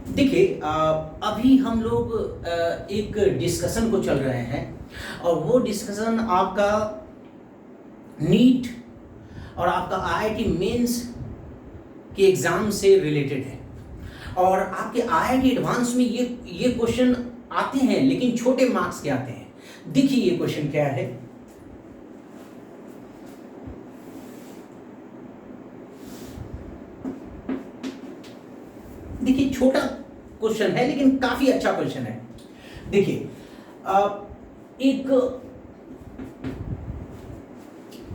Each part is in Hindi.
देखिए, अभी हम लोग एक डिस्कशन को चल रहे हैं और वो डिस्कशन आपका नीट और आपका आईआईटी मेंस के एग्ज़ाम से रिलेटेड है। और आपके आईआईटी एडवांस में ये क्वेश्चन आते हैं, लेकिन छोटे मार्क्स के आते हैं। देखिए ये क्वेश्चन क्या है। देखिए छोटा क्वेश्चन है लेकिन काफी अच्छा क्वेश्चन है। देखिए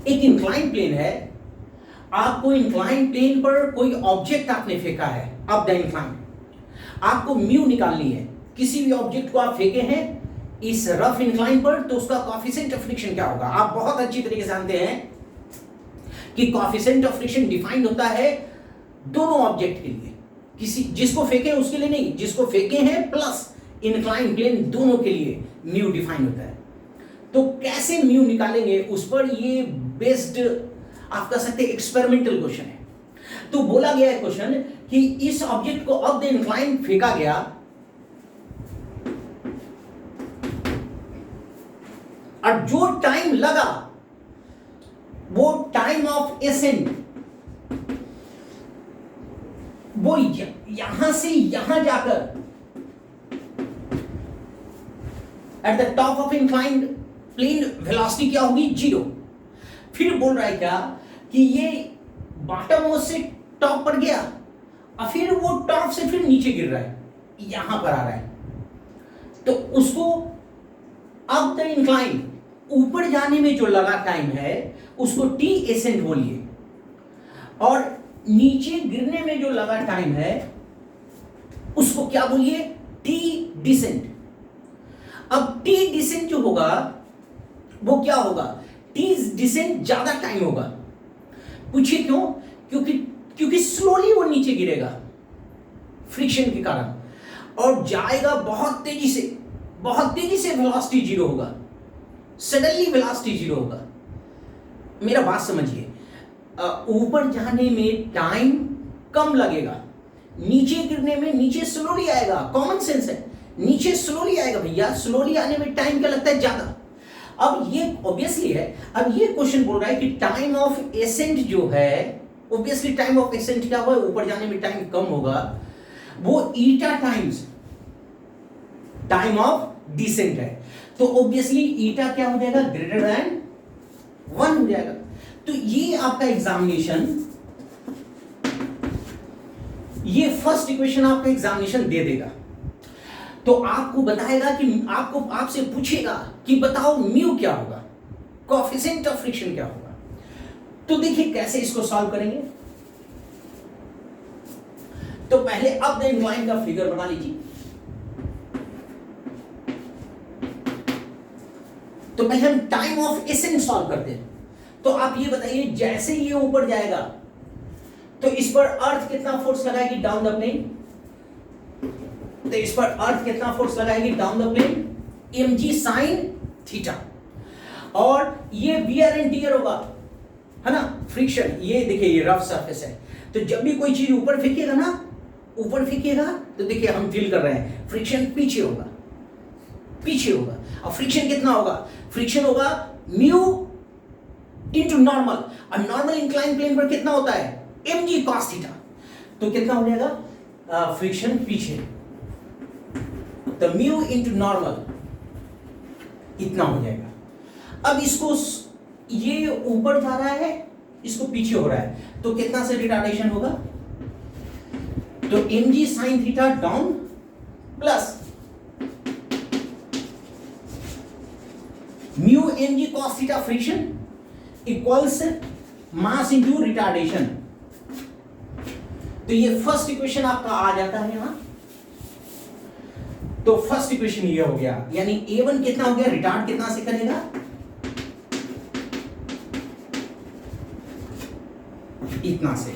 एक इंक्लाइन प्लेन है। आपको इंक्लाइन प्लेन पर कोई ऑब्जेक्ट आपने फेंका है अप द इंक्लाइन। आपको म्यू निकालनी है। किसी भी ऑब्जेक्ट को आप फेंके हैं इस रफ इंक्लाइन पर, तो उसका कोएफिशिएंट ऑफ फ्रिक्शन क्या होगा। आप बहुत अच्छी तरीके से जानते हैं कि कोएफिशिएंट ऑफ फ्रिक्शन डिफाइंड होता है दोनों ऑब्जेक्ट के लिए, किसी जिसको फेंके उसके लिए नहीं, जिसको फेंके हैं प्लस इंक्लाइन प्लेन दोनों के लिए म्यू डिफाइन होता है। तो कैसे म्यू निकालेंगे उस पर ये बेस्ड आप कह सकते हैं एक्सपेरिमेंटल क्वेश्चन है। तो बोला गया है क्वेश्चन कि इस ऑब्जेक्ट को अप द इंक्लाइन फेंका गया और जो टाइम लगा वो टाइम ऑफ एसेंट, वो यहां से यहां जाकर at the top of inclined plane velocity क्या होगी, 0। फिर बोल रहा है क्या कि ये बॉटम मोस्ट से टॉप पर गया और फिर वो टॉप से फिर नीचे गिर रहा है, यहां पर आ रहा है। तो उसको अब द इंक्लाइन ऊपर जाने में जो लगा टाइम है उसको टी एसेंट बोलिए, और नीचे गिरने में जो लगा टाइम है उसको क्या बोलिए, टी डिसेंट। अब टी डिसेंट जो होगा वो क्या होगा, टी डिसेंट ज्यादा टाइम होगा। पूछिए क्यों, क्योंकि स्लोली वो नीचे गिरेगा फ्रिक्शन के कारण और जाएगा बहुत तेजी से वेलोसिटी 0 होगा, सडनली वेलोसिटी 0 होगा। मेरा बात समझिए, ऊपर जाने में टाइम कम लगेगा, नीचे गिरने में नीचे स्लोली आएगा। कॉमन सेंस है, नीचे स्लोली आएगा भैया, स्लोली आने में टाइम क्या लगता है, ज्यादा। अब ये ऑब्वियसली है। अब ये क्वेश्चन बोल रहा है कि टाइम ऑफ एसेंट जो है, ऑब्वियसली टाइम ऑफ एसेंट क्या हुआ, ऊपर जाने में टाइम कम होगा, वो eta times time of descent है। तो ऑब्वियसली ईटा क्या हो जाएगा, ग्रेटर देन 1 हो जाएगा। तो ये आपका एग्जामिनेशन, ये फर्स्ट इक्वेशन आपका एग्जामिनेशन दे देगा। तो आपको बताएगा कि आपसे पूछेगा कि बताओ म्यू क्या होगा, कोएफिशिएंट ऑफ फ्रिक्शन क्या होगा। तो देखिए कैसे इसको सॉल्व करेंगे। तो पहले अब द इंक्लाइन का फिगर बना लीजिए। तो पहले हम टाइम ऑफ एसेंट सॉल्व करते हैं। तो आप ये बताइए, जैसे ये ऊपर जाएगा तो इस पर अर्थ कितना फोर्स लगाएगी डाउन द प्लेन, तो इस पर अर्थ कितना फोर्स लगाएगी down the plane, mg sin theta. और ये वियर एंड टियर होगा, है ना, फ्रिक्शन। ये देखिए ये रफ सरफेस है, तो जब भी कोई चीज ऊपर फेंकेगा ना, ऊपर फेंकेगा तो देखिए हम फील कर रहे हैं फ्रिक्शन पीछे होगा, और फ्रिक्शन कितना होगा, फ्रिक्शन होगा म्यू इनटू नॉर्मल। और नॉर्मल इंक्लाइन प्लेन पर कितना होता है, mg cos थीटा। तो कितना हो जाएगा, फ्रिक्शन पीछे, तो म्यू इनटू नॉर्मल इतना हो जाएगा। अब इसको ये ऊपर जा रहा है, इसको पीछे हो रहा है, तो कितना से रिटार्डेशन होगा, तो mg sin theta down plus mu mg cos theta friction equals mass into retardation. तो ये फर्स्ट इक्वेशन आपका आ जाता है यहां। तो फर्स्ट इक्वेशन ये हो गया, यानी A1 कितना हो गया, रिटार्ड कितना से करेगा, इतना से।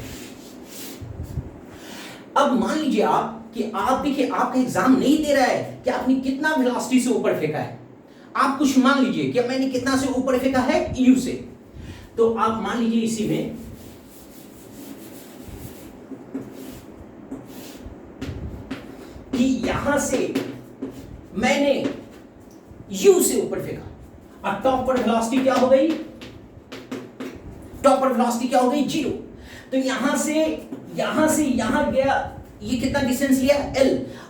अब मान लीजिए आप कि आप देखिए आपका एग्जाम नहीं दे रहा है कि आपने कितना वेलोसिटी से ऊपर फेंका है। आप कुछ मान लीजिए कि मैंने कितना से ऊपर फेंका है, U से। तो आप मान लीजिए इसी में कि यहां से मैंने u से ऊपर फेंका और टॉप पर वेलोसिटी क्या हो गई, टॉप पर वेलोसिटी क्या हो गई, 0। तो यहां से यहां गया, ये कितना डिस्टेंस लिया, l।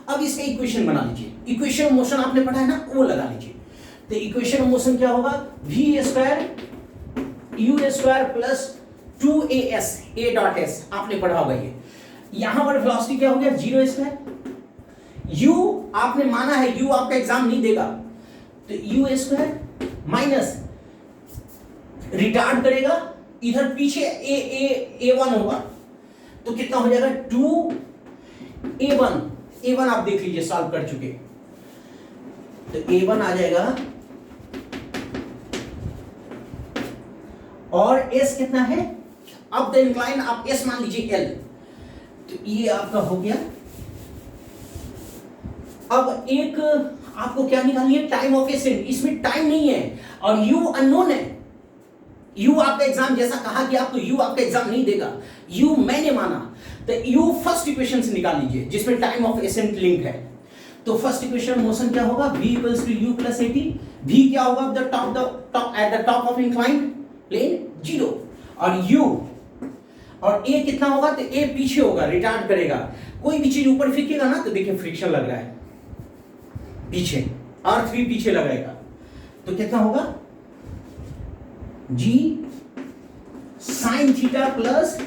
अब इसका इक्वेशन बना लीजिए, इक्वेशन ऑफ मोशन आपने पढ़ा है ना, वो लगा लीजिए। तो इक्वेशन ऑफ मोशन क्या होगा, v square u square plus 2as a dot s, आपने पढ़ा होगा ये। यहां पर वेलोसिटी क्या हो गया, 0 स्क्वायर, u आपने माना है, u आपका एग्जाम नहीं देगा, तो u स्क्वायर माइनस रिटार्ड करेगा, इधर पीछे a1 होगा, तो कितना हो जाएगा 2a1 आप देख लीजिए, सॉल्व कर चुके, तो a1 आ जाएगा और s कितना है, अब द इंक्लाइन आप s मान लीजिए l, तो ये आपका हो गया। अब एक आपको क्या निकालनी है, टाइम ऑफ एसेंट, इसमें टाइम नहीं है और u अननोन है। u आपका एग्जाम जैसा कहा कि आपको u आपका एग्जाम नहीं देगा, u मैंने माना, तो u फर्स्ट इक्वेशन से निकाल लीजिए जिसमें टाइम ऑफ एसेंट लिंक है। तो फर्स्ट इक्वेशन मोशन क्या होगा, v equals to u plus at, v क्या होगा, the top at the top of inclined plane 0, और u और a कितना होगा, तो a पीछे होगा, रिटार्ड करेगा, कोई भी चीज ऊपर फेंकेगा ना तो देखिए फ्रिक्शन लग रहा है पीछे, अर्थ भी पीछे लगाएगा, तो कितना होगा g sin theta plus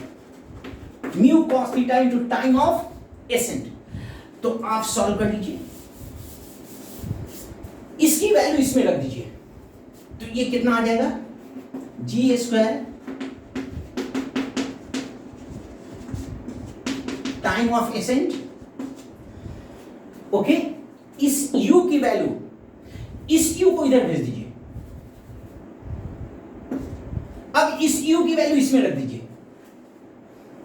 mu cos theta into time of accent. तो आप सॉल्व कर लीजिए, इसकी वैल्यू इसमें रख दीजिए, तो ये कितना आ जाएगा, g square time of accent, okay, इस u की वैल्यू, इस u को इधर भेज दीजिए, अब इस u की वैल्यू इसमें रख दीजिए,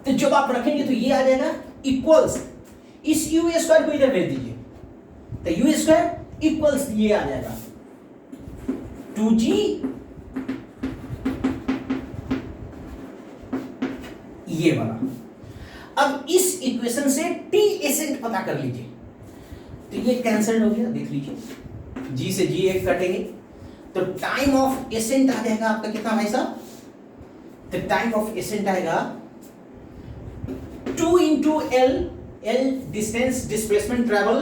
तो जब आप रखेंगे तो ये आ जाएगा इक्वल्स, इस u स्क्वायर को इधर भेज दीजिए, तो u स्क्वायर इक्वल्स ये आ जाएगा 2g, ये वाला। अब इस इक्वेशन से t एसेंट पता कर लीजिए, तो ये कैंसिल हो गया, देख लीजिए, g से g एक कटेंगे, तो टाइम ऑफ एसेंट आ जाएगा आपका कितना भाई साहब, तो टाइम ऑफ एसेंट आएगा 2 into l, l distance displacement travel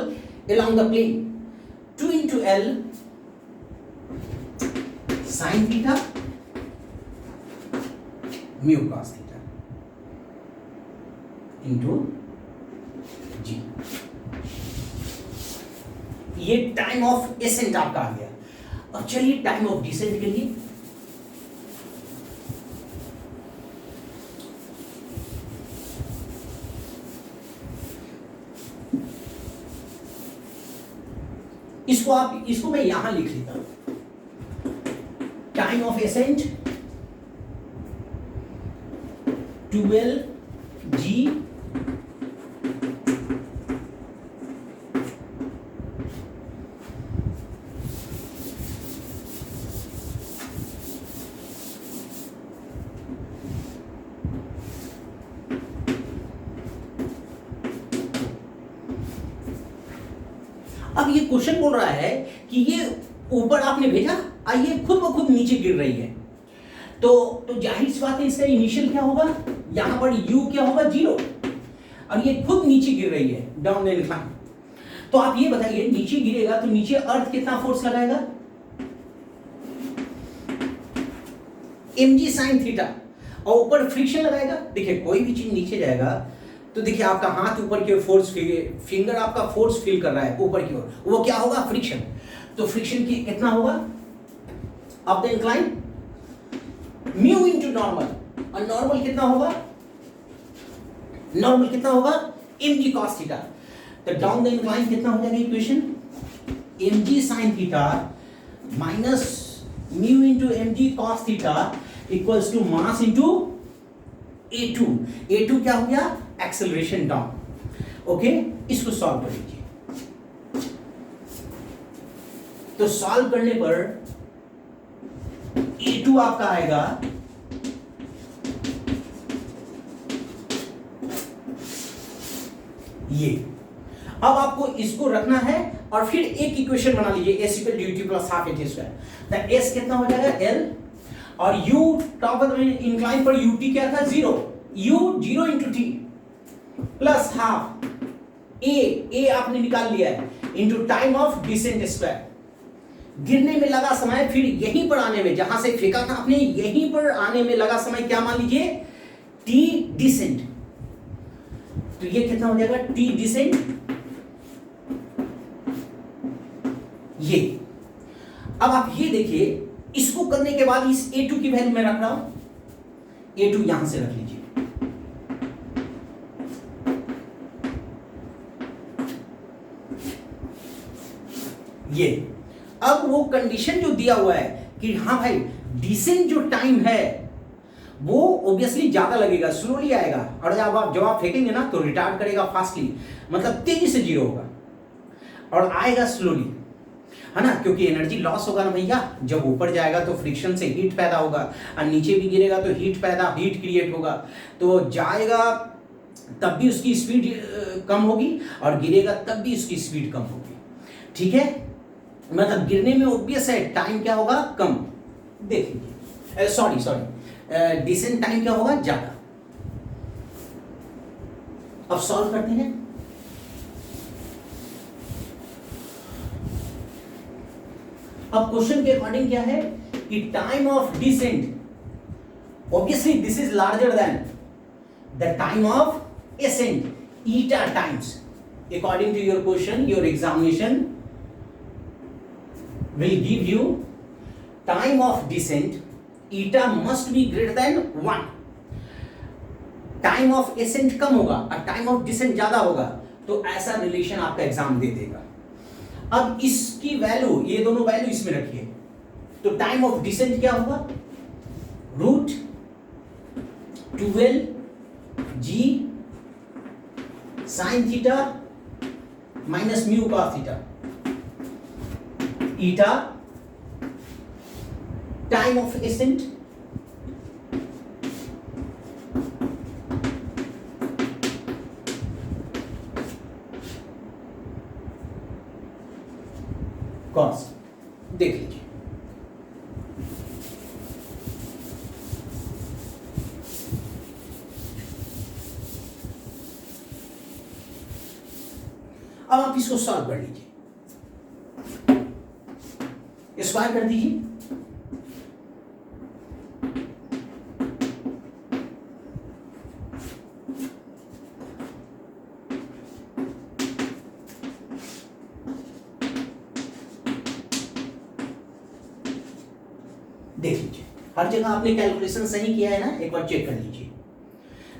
along the plane, 2 into l sine theta mu cos theta into g। ये टाइम ऑफ एसेंट आपका आ गया। और चलिए टाइम ऑफ डिसेंट के लिए इसको मैं यहां लिख लेता हूं, टाइम ऑफ एसेंट 12g अब ये क्वेश्चन बोल रहा है कि ये ऊपर आपने भेजा और ये खुद ब खुद नीचे गिर रही है, तो जाहिर सी बात है इसका इनिशियल क्या होगा, यहां पर u क्या होगा 0, और ये खुद नीचे गिर रही है डाउन द इंक्लाइन। तो आप ये बताइए नीचे गिरेगा तो नीचे अर्थ कितना फोर्स लगाएगा, mg sin थीटा, और ऊपर फ्रिक्शन लगाएगा। देखिए कोई भी चीज नीचे जाएगा तो देखिए आपका हाथ ऊपर की ओर फोर्स, फिंगर आपका फोर्स फील कर रहा है ऊपर की ओर, वो क्या होगा, फ्रिक्शन। तो फ्रिक्शन की कितना होगा of the incline, mu into normal, और नॉर्मल कितना होगा, नॉर्मल कितना होगा mg cos थीटा। तो डाउन द इंक्लाइन कितना हो जाएगा equation, mg sin theta minus mu into mg cos theta equals to mass into a2। a2 क्या हो गया, एक्सेलरेशन डाउन। ओके, इसको सॉल्व कर लीजिए। तो सॉल्व करने पर a2 आपका आएगा ये, अब आपको इसको रखना है और फिर एक इक्वेशन बना लीजिए, s equal dt plus half at square. तो s कितना हो जाएगा l, और u टॉप इंक्लाइन पर ut क्या था 0, u 0 into t plus half a आपने निकाल लिया है into time of descent square. गिरने में लगा समय, फिर यहीं पर आने में, जहां से फेंका था आपने यहीं पर आने में लगा समय क्या मान लीजिए, t डिसेंट। तो ये कितना हो जाएगा t डिसेंट, ये। अब आप ये देखिए, इसको करने के बाद इस a2 की वैल्यू मैं रख रहा हूं, a2 यहां से रख लीजिए, ये। अब वो कंडीशन जो दिया हुआ है कि हाँ भाई डिसेंट जो टाइम है वो ऑब्वियसली ज्यादा लगेगा, स्लोली आएगा, और जब आप फेंकेंगे ना तो रिटार्ड करेगा फास्टली, मतलब तेजी से 0 होगा और आएगा स्लोली, है ना, क्योंकि एनर्जी लॉस होगा ना भैया। जब ऊपर जाएगा तो फ्रिक्शन से हीट पैदा होगा, और नीचे भी गिरेगा तो हीट क्रिएट होगा। तो जाएगा तब भी उसकी स्पीड कम होगी, और गिरेगा तब भी उसकी स्पीड कम होगी, ठीक है। मतलब गिरने में ऑब्वियस है टाइम क्या होगा, कम। देख लीजिए, सॉरी डिसेंट टाइम क्या होगा, ज्यादा। अब सॉल्व करते हैं। अब क्वेश्चन के अकॉर्डिंग क्या है कि time of descent, obviously this is larger than the time of ascent, eta times. According to your question, your examination will give you time of descent, eta must be greater than 1. Time of ascent कम होगा और टाइम ऑफ डिसेंट ज्यादा होगा, तो ऐसा रिलेशन आपका एग्जाम दे देगा। अब इसकी वैल्यू, ये दोनों वैल्यू इसमें रखिए, तो टाइम ऑफ डिसेंट क्या होगा, root 12 g sine theta minus mu cos theta, eta time of ascent cos। देख लीजिए, अब आप इसको सॉल्व कर लीजिए, स्क्वायर कर दीजिए। देख लीजिए, हर जगह आपने कैलकुलेशन सही किया है ना, एक बार चेक कर लीजिए।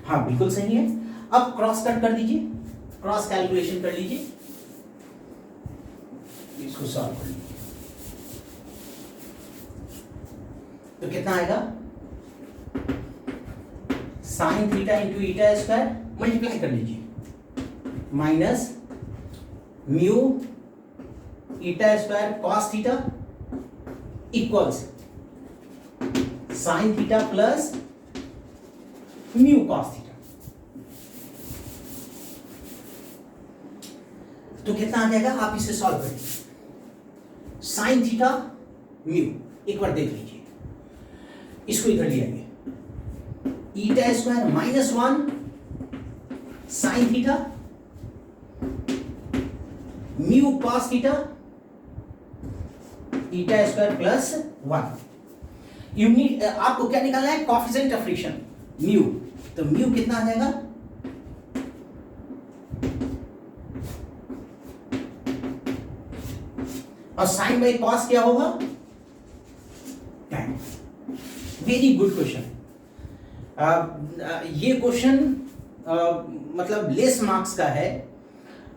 हाँ बिल्कुल सही है। अब क्रॉस कट कर दीजिए, क्रॉस कैलकुलेशन कर लीजिए, इसको सॉल्व कर लीजिए। तो कितना आएगा, sine theta into eta square, multiply कर लीजिए, minus mu eta square cos theta equals sine theta plus mu cos theta. तो कितना आ जाएगा, आप इसे सॉल्व करिए। साइन थीटा म्यू, एक बार देख लीजिए, इसको इधर ले आइए, eta square minus 1 sine theta mu cos theta eta square plus 1। You need, आपको क्या निकालना है, कोएफिशिएंट ऑफ फ्रिक्शन म्यू। तो म्यू कितना आ जाएगा, और साइन बाई कॉस क्या होगा, टाइम। Very good question. ये क्वेश्चन मतलब लेस मार्क्स का है,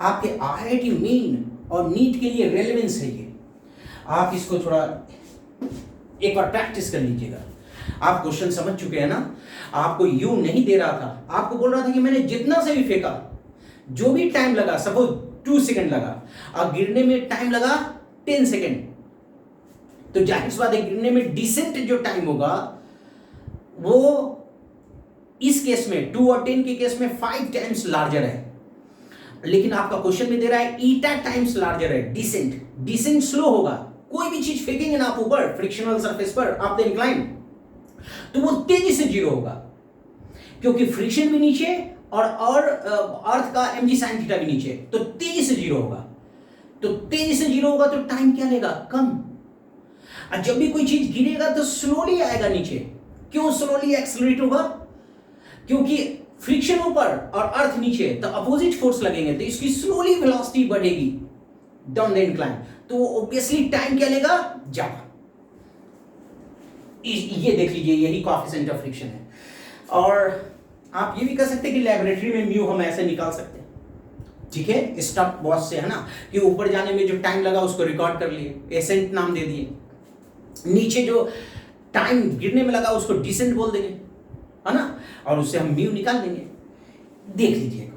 आपके IIT मेन और नीट के लिए रेलेवेंस है ये। आप इसको थोड़ा एक बार प्रैक्टिस कर लीजिएगा। आप क्वेश्चन समझ चुके हैं ना, आपको यू नहीं दे रहा था, आपको बोल रहा था कि मैंने जितना से भी फेंका, जो भी टाइम लगा, सपोज 2 सेकंड लगा, और गिरने में टाइम लगा 10 सेकंड, तो जाहिर सी बात है गिरने में डिसेंट जो टाइम होगा वो इस केस में 2 और 10 के केस में 5 टाइम्स लार्जर है। लेकिन आपका क्वेश्चन में दे रहा है ईटा टाइम्स लार्जर है, डिसेंट स्लो होगा। कोई भी चीज फेंकेंगे ना आप ऊपर फ्रिक्शनल सरफेस पर आप द इंक्लाइन, तो वो तेजी से जीरो होगा, क्योंकि फ्रिक्शन भी नीचे और अर्थ का mg sin थीटा भी नीचे, तो तेजी से जीरो होगा। तो तेजी से जीरो होगा तो टाइम क्या लेगा? कम। और जब भी कोई चीज गिरेगा तो स्लोली आएगा नीचे। क्यों स्लोली एक्सेलरेट होगा? क्योंकि फ्रिक्शन ऊपर और अर्थ नीचे, तो अपोजिट फोर्स लगेंगे, तो इसकी स्लोली वेलोसिटी बढ़ेगी डाउन द इंक्लाइन, तो ऑब्वियसली टाइम क्या लेगा? ज्यादा। ये देख लीजिए, यही कोएफिशिएंट ऑफ फ्रिक्शन है। और आप ये भी कर सकते हैं कि लैबोरेटरी में म्यू हम ऐसे निकाल सकते हैं, ठीक है, स्टॉप वॉच से, है ना, कि ऊपर जाने में जो टाइम लगा उसको रिकॉर्ड कर लिए, एसेंट नाम दे दिए, नीचे जो टाइम गिरने में लगा उसको डिसेंट बोल देंगे, है ना, और उससे हम म्यू निकाल देंगे। देख लीजिए।